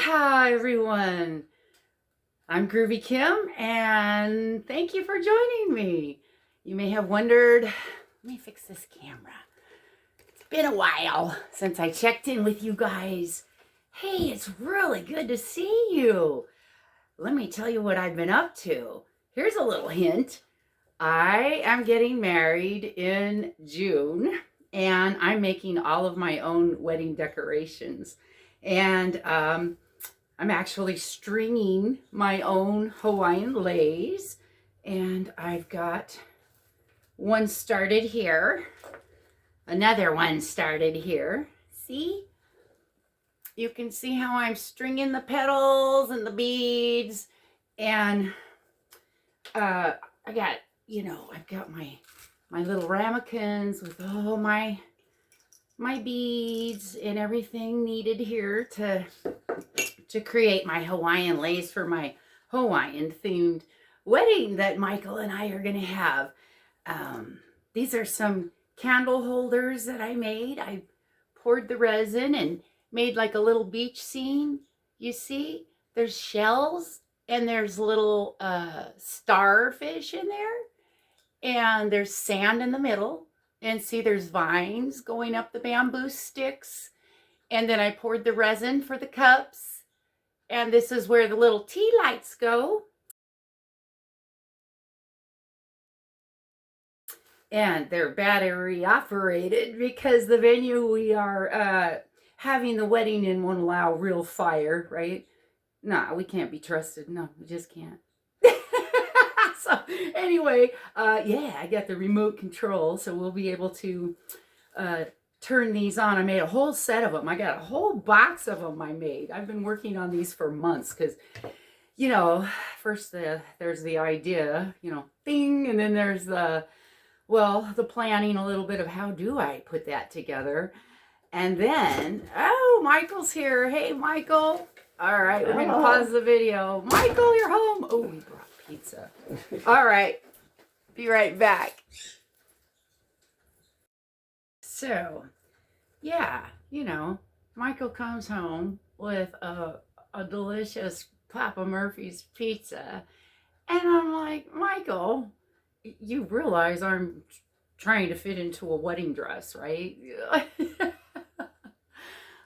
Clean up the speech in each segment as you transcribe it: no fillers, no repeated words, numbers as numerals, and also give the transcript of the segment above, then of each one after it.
Aloha, everyone. I'm Groovy Kim, and thank you for joining me. You may have wondered, let me fix this camera. It's been a while since I checked in with you guys. Hey, it's really good to see you. Let me tell you what I've been up to. Here's a little hint. I am getting married in June, and I'm making all of my own wedding decorations. And I'm actually stringing my own Hawaiian leis, and I've got one started here, another one started here. See? You can see how I'm stringing the petals and the beads, and I got, I've got my little ramekins with all my beads and everything needed here to create my Hawaiian leis for my Hawaiian themed wedding that Michael and I are going to have. These are some candle holders that I made. I poured the resin and made like a little beach scene. You see, there's shells and there's little starfish in there, and there's sand in the middle. And see, there's vines going up the bamboo sticks. And then I poured the resin for the cups. And this is where the little tea lights go. And they're battery operated because the venue we are having the wedding in won't allow real fire, right? Nah, we can't be trusted. No, we just can't. So anyway, yeah, I got the remote control, so we'll be able to turn these on. I made a whole set of them. I got a whole box of them I made. I've been working on these for months because, first there's the idea, thing, and then there's the planning a little bit of how do I put that together. And then, oh, Michael's here. Hey, Michael. All right, we're going to pause the video. Michael, you're home. Oh, we brought pizza. All right, be right back. So, yeah, Michael comes home with a delicious Papa Murphy's pizza. And I'm like, Michael, you realize I'm trying to fit into a wedding dress, right?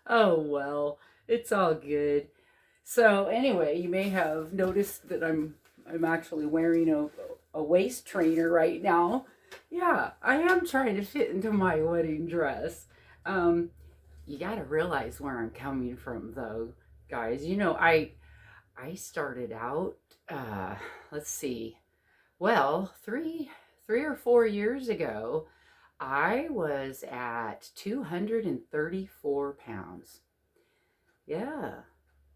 Oh, well, it's all good. So anyway, you may have noticed that I'm actually wearing a waist trainer right now. Yeah, I am trying to fit into my wedding dress. You got to realize where I'm coming from, though, guys. I started out, let's see, well, three or 4 years ago, I was at 234 pounds. Yeah.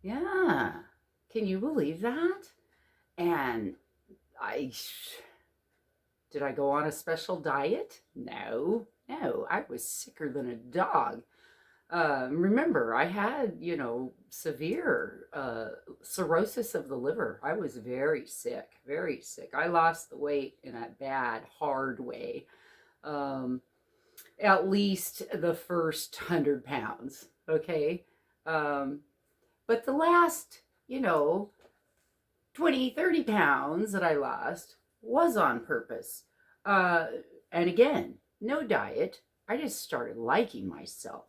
Can you believe that? And did I go on a special diet? No, I was sicker than a dog. Remember, I had, severe cirrhosis of the liver. I was very sick. I lost the weight in a bad, hard way. At least the first 100 pounds, okay? But the last, 20, 30 pounds that I lost was on purpose. And again, no diet. I just started liking myself.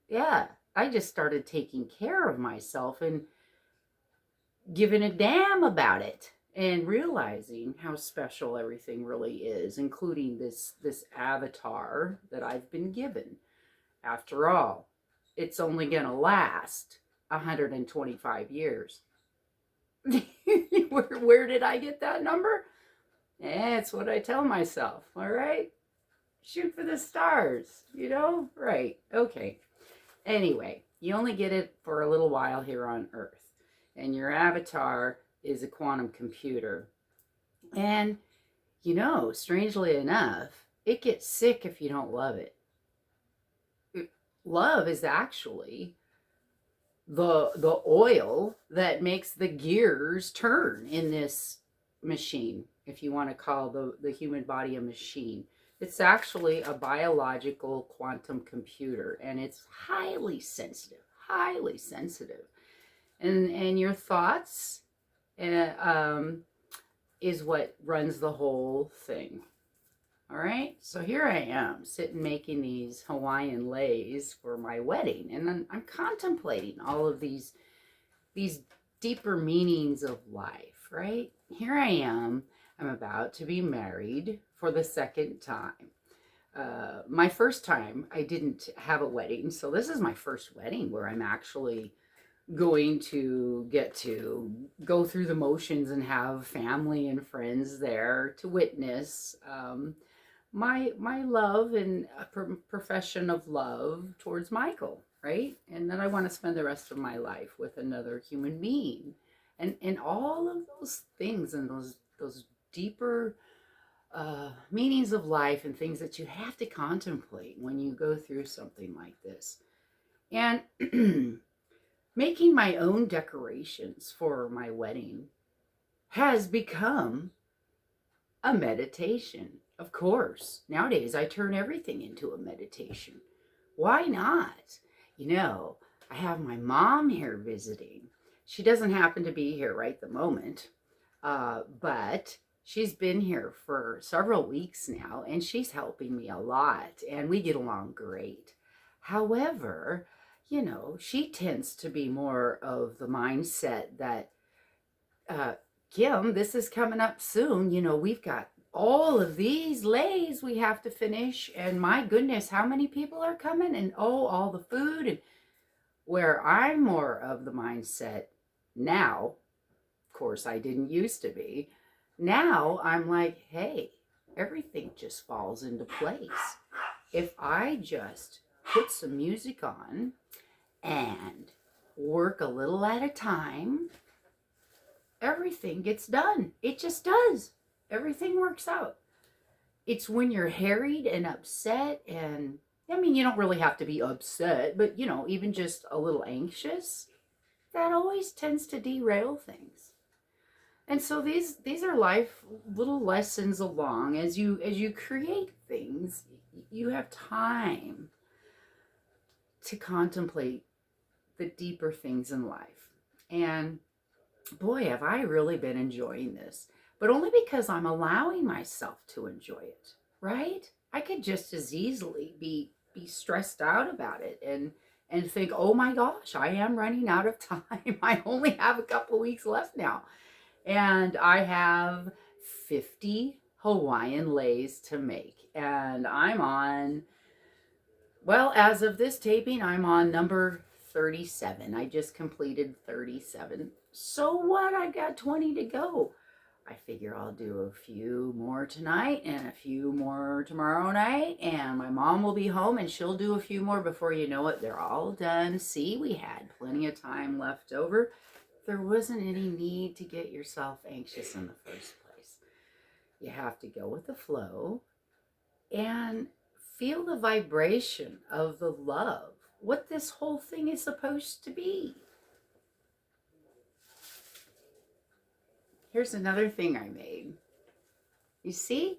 Yeah, I just started taking care of myself and giving a damn about it and realizing how special everything really is, including this avatar that I've been given. After all, it's only going to last 125 years. Where did I get that number? It's what I tell myself, all right? Shoot for the stars, Right, okay. Anyway, you only get it for a little while here on Earth, and your avatar is a quantum computer. And, strangely enough, it gets sick if you don't love it. Love is actually the oil that makes the gears turn in this machine, if you want to call the human body a machine. It's actually a biological quantum computer, and it's highly sensitive. And your thoughts um, is what runs the whole thing. All right, so here I am sitting making these Hawaiian leis for my wedding, and I'm contemplating all of these deeper meanings of life. Right here I am. I'm about to be married for the second time. My first time, I didn't have a wedding, so this is my first wedding where I'm actually going to get to go through the motions and have family and friends there to witness my love and profession of love towards Michael, right? And then I want to spend the rest of my life with another human being, and all of those things and those deeper meanings of life and things that you have to contemplate when you go through something like this. And making my own decorations for my wedding has become a meditation. Of course, nowadays I turn everything into a meditation. Why not? I have my mom here visiting. She doesn't happen to be here right the moment, but she's been here for several weeks now, and she's helping me a lot, and we get along great. However, she tends to be more of the mindset that, Kim, this is coming up soon. We've got all of these leis we have to finish, and my goodness, how many people are coming, and oh, all the food. And where I'm more of the mindset now, of course, I didn't used to be. Now I'm like, hey, everything just falls into place. If I just put some music on and work a little at a time, everything gets done. It just does. Everything works out. It's when you're harried and upset, and you don't really have to be upset, but even just a little anxious, that always tends to derail things. And so these are life little lessons along as you create things. You have time to contemplate the deeper things in life. And boy, have I really been enjoying this, but only because I'm allowing myself to enjoy it, right? I could just as easily be stressed out about it and think, oh my gosh, I am running out of time. I only have a couple weeks left now. And I have 50 Hawaiian leis to make. And I'm on, well, as of this taping, I'm on number 37. I just completed 37. So what? I got 20 to go. I figure I'll do a few more tonight and a few more tomorrow night, and my mom will be home and she'll do a few more. Before you know it, they're all done. See, we had plenty of time left over. There wasn't any need to get yourself anxious in the first place. You have to go with the flow and feel the vibration of the love, what this whole thing is supposed to be. Here's another thing I made. You see?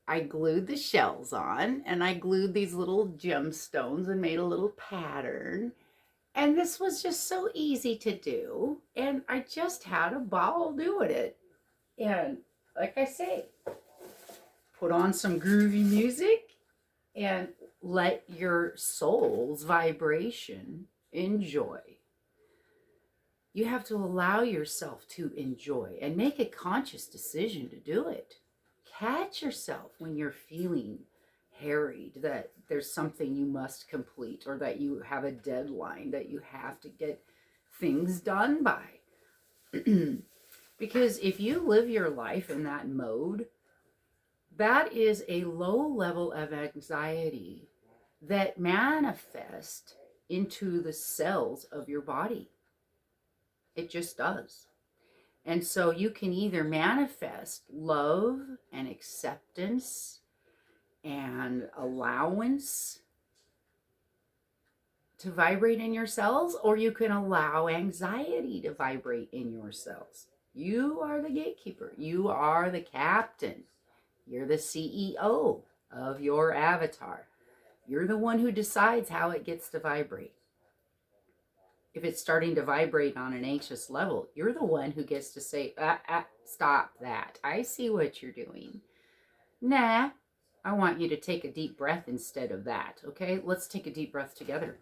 I glued the shells on, and I glued these little gemstones and made a little pattern. And this was just so easy to do, and I just had a ball doing it. And like I say, put on some groovy music and let your soul's vibration enjoy. You have to allow yourself to enjoy and make a conscious decision to do it. Catch yourself when you're feeling harried, that there's something you must complete, or that you have a deadline that you have to get things done by. Because if you live your life in that mode, that is a low level of anxiety that manifests into the cells of your body. It just does. And so you can either manifest love and acceptance and allowance to vibrate in your cells, or you can allow anxiety to vibrate in your cells. You are the gatekeeper. You are the captain. You're the CEO of your avatar. You're the one who decides how it gets to vibrate. If it's starting to vibrate on an anxious level, you're the one who gets to say, stop that. I see what you're doing. Nah, I want you to take a deep breath instead of that. Okay, let's take a deep breath together.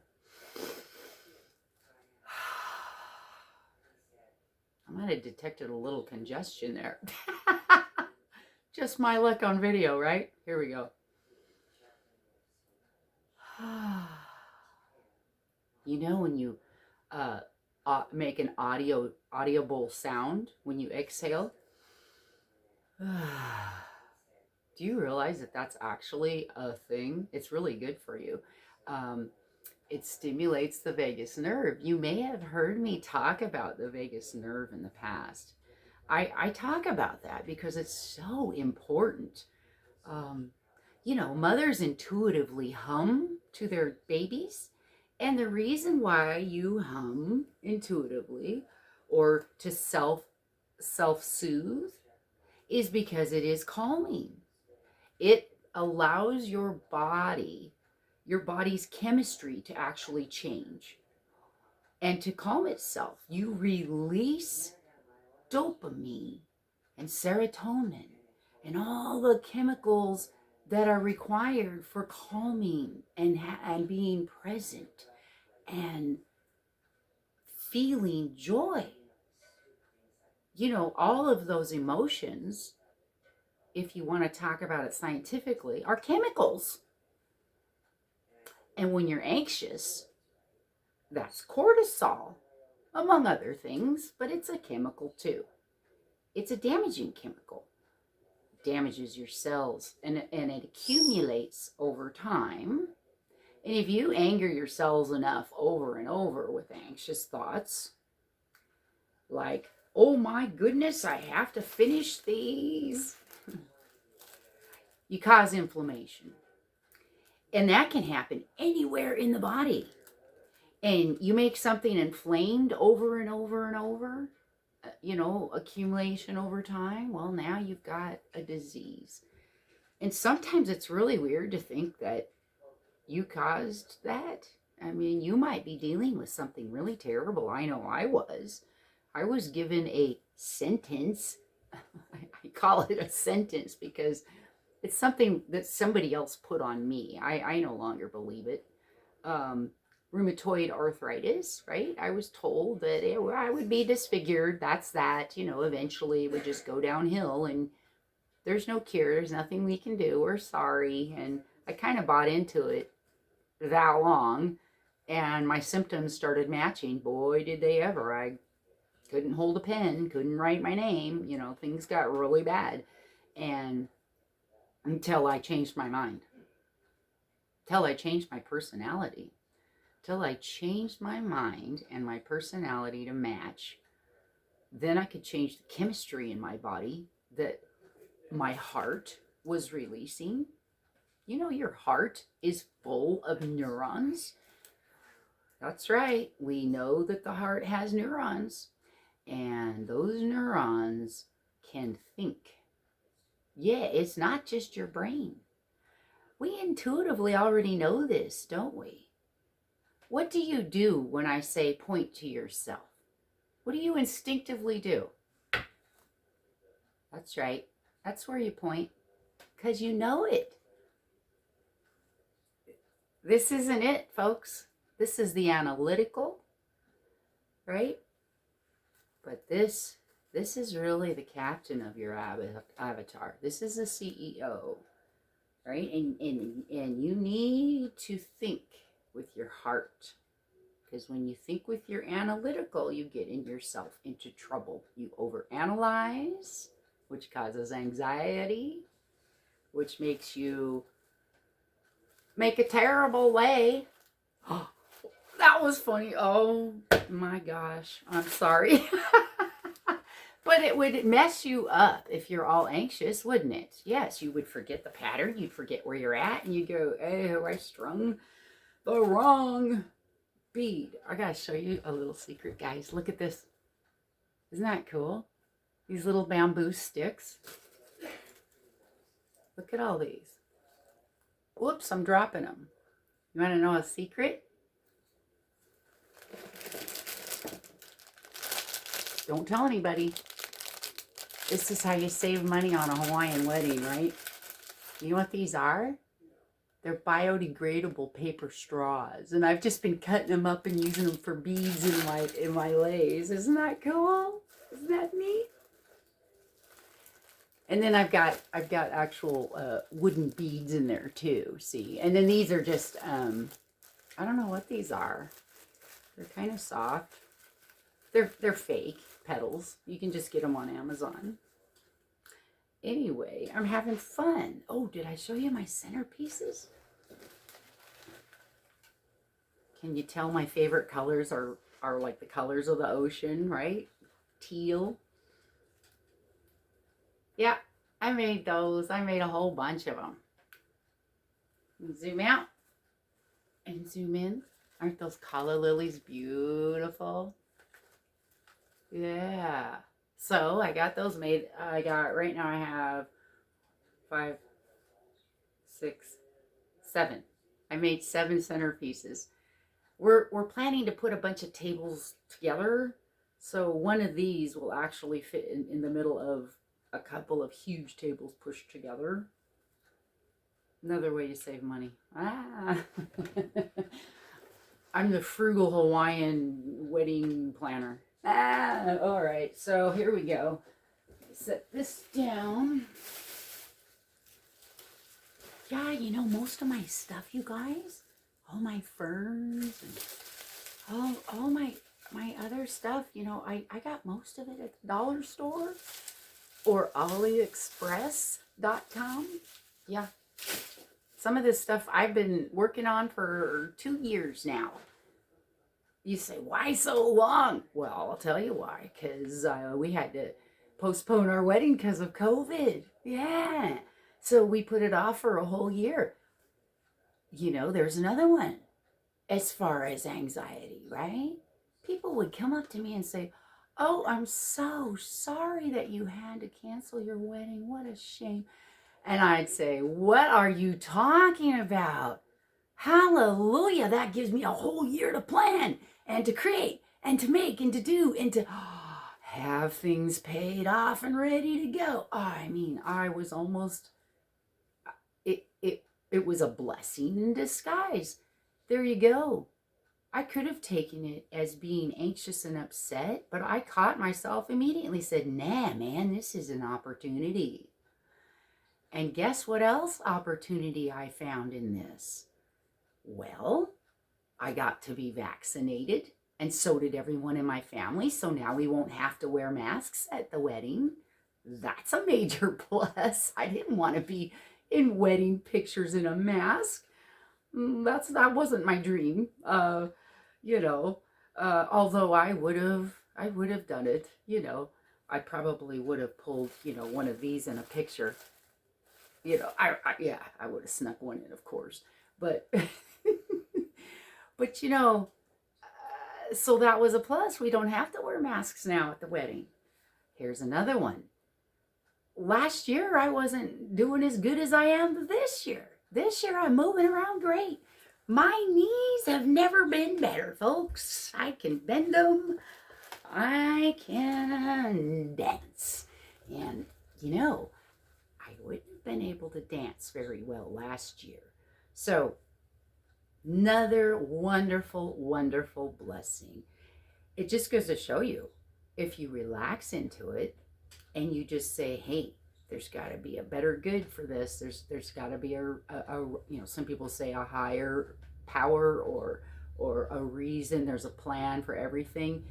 I might have detected a little congestion there. Just my luck on video, right? Here we go. You know when you make an audible sound when you exhale? Do you realize that that's actually a thing? It's really good for you. It stimulates the vagus nerve. You may have heard me talk about the vagus nerve in the past. I talk about that because it's so important. You know, mothers intuitively hum to their babies. And the reason why you hum intuitively or to self-soothe is because it is calming. It allows your body's chemistry to actually change and to calm itself. You release dopamine and serotonin and all the chemicals that are required for calming and being present and feeling joy. You know, all of those emotions, if you want to talk about it scientifically, are chemicals. And when you're anxious, that's cortisol, among other things, but it's a chemical too. It's a damaging chemical. It damages your cells and it accumulates over time. And if you anger your cells enough over and over with anxious thoughts, like, oh my goodness, I have to finish these, you cause inflammation. And that can happen anywhere in the body. And you make something inflamed over and over and over, you know, accumulation over time. Well, now you've got a disease. And sometimes it's really weird to think that you caused that. I mean, you might be dealing with something really terrible. I know I was. I was given a sentence. I call it a sentence because it's something that somebody else put on me. I no longer believe it. Rheumatoid arthritis, right? I was told that I would be disfigured. That's that, you know, eventually it would just go downhill and there's no cure. There's nothing we can do. We're sorry. And I kind of bought into it that long and my symptoms started matching. Boy, did they ever. I couldn't hold a pen, couldn't write my name. You know, things got really bad. And until I changed my mind, until I changed my personality, till I changed my mind and my personality to match, then I could change the chemistry in my body that my heart was releasing. You know, your heart is full of neurons. That's right. We know that the heart has neurons, and those neurons can think. Yeah, it's not just your brain. We intuitively already know this, don't we? What do you do when I say point to yourself? What do you instinctively do? That's right. That's where you point, because you know it. This isn't it, folks. This is the analytical, right? But this is really the captain of your avatar. This is the CEO, right? And you need to think with your heart. Because when you think with your analytical, you get yourself into trouble. You overanalyze, which causes anxiety, which makes you make a terrible way. Oh, that was funny. Oh my gosh. I'm sorry. But it would mess you up if you're all anxious, wouldn't it? Yes, you would forget the pattern. You'd forget where you're at. And you'd go, oh, I strung the wrong bead. I gotta show you a little secret, guys. Look at this. Isn't that cool? These little bamboo sticks. Look at all these. Whoops, I'm dropping them. You want to know a secret? Don't tell anybody. This is how you save money on a Hawaiian wedding, right? You know what these are? They're biodegradable paper straws. And I've just been cutting them up and using them for beads in my leis. Isn't that cool? Isn't that neat? And then I've got actual wooden beads in there too, see? And then these are just, I don't know what these are. They're kind of soft. They're fake petals. You can just get them on Amazon. Anyway, I'm having fun. Oh, did I show you my centerpieces? Can you tell my favorite colors are like the colors of the ocean, right? Teal. Yeah, I made those. I made a whole bunch of them. Zoom out and zoom in. Aren't those calla lilies beautiful? Yeah. So I got those made. Right now I have 5, 6, 7. I made 7 centerpieces. We're planning to put a bunch of tables together. So one of these will actually fit in the middle of a couple of huge tables pushed together. Another way you save money. I'm the frugal Hawaiian wedding planner. All right, so here we go. Set this down. Yeah, you know, most of my stuff, you guys, all my ferns and all my other stuff, you know, I got most of it at the dollar store or AliExpress.com. Yeah. Some of this stuff I've been working on for 2 years now. You say, why so long? Well, I'll tell you why. Because we had to postpone our wedding because of COVID. Yeah. So we put it off for a whole year. You know, there's another one. As far as anxiety, right? People would come up to me and say, oh, I'm so sorry that you had to cancel your wedding. What a shame. And I'd say, what are you talking about? Hallelujah. That gives me a whole year to plan and to create and to make and to do and to have things paid off and ready to go. I mean, I was almost, it was a blessing in disguise. There you go. I could have taken it as being anxious and upset, but I caught myself immediately, said, nah, man, this is an opportunity. And guess what else opportunity I found in this? Well, I got to be vaccinated, and so did everyone in my family, so now we won't have to wear masks at the wedding. That's a major plus. I didn't want to be in wedding pictures in a mask. That wasn't my dream. You know, although I would have done it, you know. I probably would have pulled, you know, one of these in a picture. You know, I would have snuck one in, of course. But, but you know, so that was a plus. We don't have to wear masks now at the wedding. Here's another one. Last year, I wasn't doing as good as I am this year. This year, I'm moving around great. My knees have never been better, folks. I can bend them. I can dance. And, you know, I wouldn't have been able to dance very well last year. So, another wonderful, wonderful blessing. It just goes to show you, if you relax into it and you just say, hey, there's got to be a better good for this. There's got to be a you know, some people say a higher power or a reason. There's a plan for everything.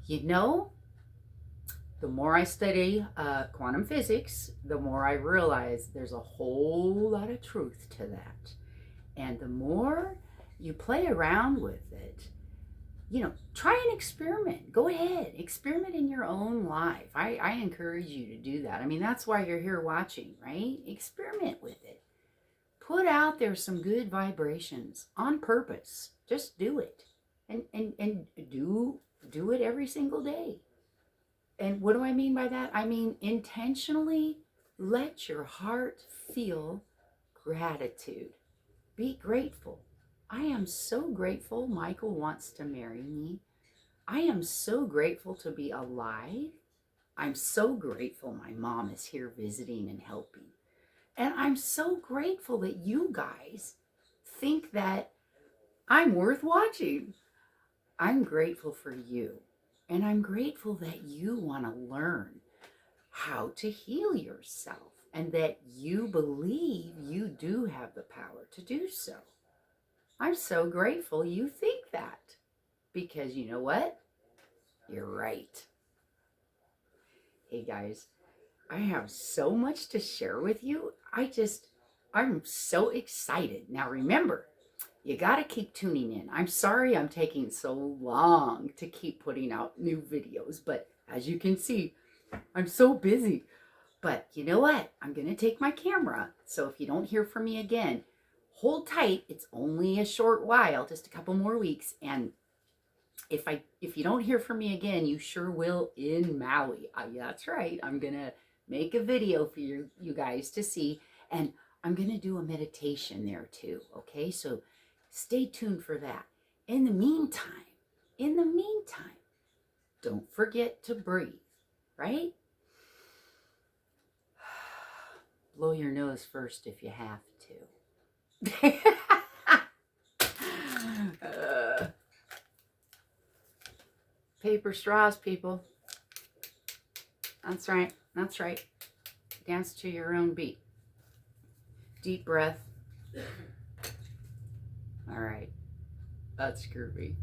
You know, the more I study quantum physics, the more I realize there's a whole lot of truth to that. And the more you play around with it, you know, try and experiment. Go ahead, experiment in your own life. I encourage you to do that. I mean, that's why you're here watching, right? Experiment with it. Put out there some good vibrations on purpose. Just do it. And do it every single day. And what do I mean by that? I mean, intentionally let your heart feel gratitude. Be grateful. I am so grateful Michael wants to marry me. I am so grateful to be alive. I'm so grateful my mom is here visiting and helping. And I'm so grateful that you guys think that I'm worth watching. I'm grateful for you. And I'm grateful that you want to learn how to heal yourself and that you believe you do have the power to do so. I'm so grateful you think that, because you know what? You're right. Hey guys, I have so much to share with you. I'm so excited. Now remember, you got to keep tuning in. I'm sorry I'm taking so long to keep putting out new videos, but as you can see, I'm so busy. But you know what? I'm going to take my camera. So if you don't hear from me again, hold tight. It's only a short while, just a couple more weeks. And if you don't hear from me again, you sure will in Maui. That's right. I'm going to make a video for you guys to see. And I'm going to do a meditation there too. Okay, so stay tuned for that. In the meantime, don't forget to breathe, right? Blow your nose first if you have to. Paper straws, people. That's right. That's right. Dance to your own beat. Deep breath. All right. That's groovy.